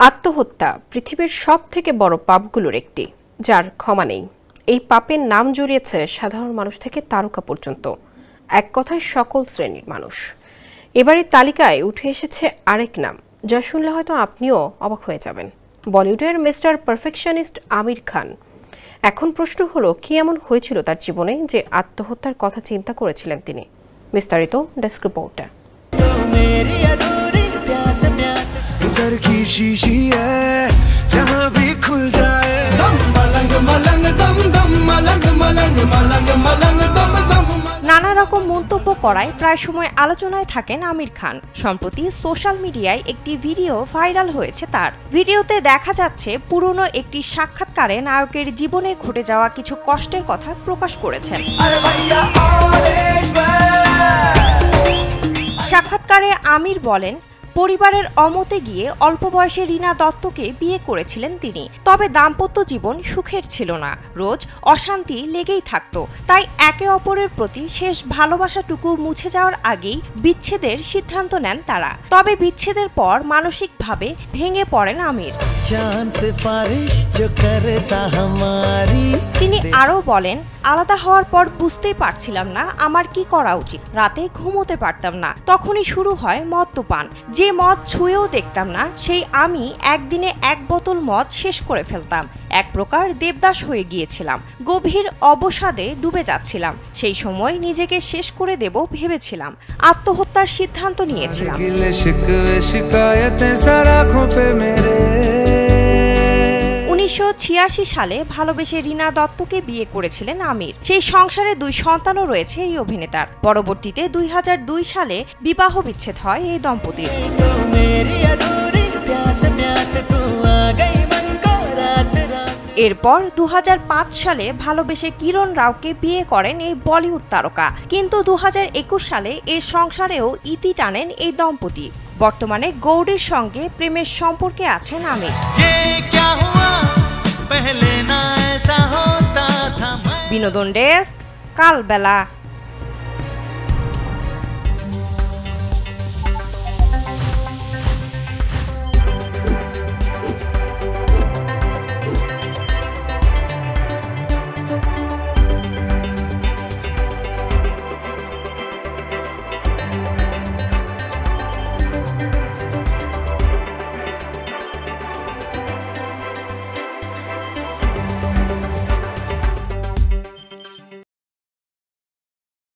আত্মহত্যা পৃথিবীর সবথেকে বড় পাপগুলোর একটি, যার ক্ষমা নেই। এই পাপের নাম জড়িয়েছে সাধারণ মানুষ থেকে তারকা পর্যন্ত, এক কথায় সকল শ্রেণীর মানুষ। এবারের তালিকায় উঠে এসেছে আরেক নাম, যা শুনলে হয়তো আপনিও অবাক হয়ে যাবেন। বলিউডের মিস্টার পারফেকশনিস্ট আমির খান। এখন প্রশ্ন হলো, কি এমন হয়েছিল তার জীবনে যে আত্মহত্যার কথা চিন্তা করেছিলেন তিনি? বিস্তারিত ডেস্ক রিপোর্টে। নানা রকম মন্তব্য করায় প্রায় সময় আলোচনায় থাকেন আমির খান। সম্প্রতি সোশ্যাল মিডিয়ায় একটি ভিডিও ভাইরাল হয়েছে তার। ভিডিওতে দেখা যাচ্ছে পুরনো একটি সাক্ষাৎকারে নায়কের জীবনে ঘটে যাওয়া কিছু কষ্টের কথা প্রকাশ করেছেন। সাক্ষাৎকারে আমির বলেন, পরিবারের অমতে গিয়ে অল্প বয়সে রীনা দত্তকে বিয়ে করেছিলেন তিনি। তবে দাম্পত্য জীবন সুখের ছিল না, রোজ অশান্তি লেগেই থাকতো। তাই একে অপরের প্রতি শেষ ভালোবাসাটুকু মুছে যাওয়ার আগেই বিচ্ছেদের সিদ্ধান্ত নেন তারা। তবে বিচ্ছেদের পর মানসিকভাবে ভেঙে পড়েন আমির। তিনি আরও বলেন, আলাদা হওয়ার পর বুঝতেই পারছিলাম না আমার কি করা উচিত। রাতে ঘুমোতে পারতাম না। তখনই শুরু হয় মদ্যপান। যে মদ ছুঁয়েও দেখতাম না, সেই আমি একদিনে 1 বোতল মদ শেষ করে ফেলতাম। এক প্রকার দেবদাস হয়ে গিয়েছিলাম। গভীর অবসাদে ডুবে যাচ্ছিলাম। সেই সময় নিজেকে শেষ করে দেব ভেবেছিলাম। আত্মহত্যার সিদ্ধান্ত নিয়েছিলাম। 1986 সালে ভালোবেসে রীনা দত্তকে বিয়ে করেছিলেন আমির। সেই সংসারে 2 সন্তানও রয়েছে এই অভিনেতার। পরবর্তীতে 2002 সালে বিবাহ বিচ্ছেদ হয় এই দম্পতির। এরপর 2005 সালে ভালোবেসে কিরণ রাওকে বিয়ে করেন এই বলিউড তারকা। কিন্তু 2021 সালে এর সংসারেও ইতি টানেন এই দম্পতি। বর্তমানে গৌরীর সঙ্গে প্রেমের সম্পর্কে আছেন আমির। বিনোদন ডেস্ক, কালবেলা।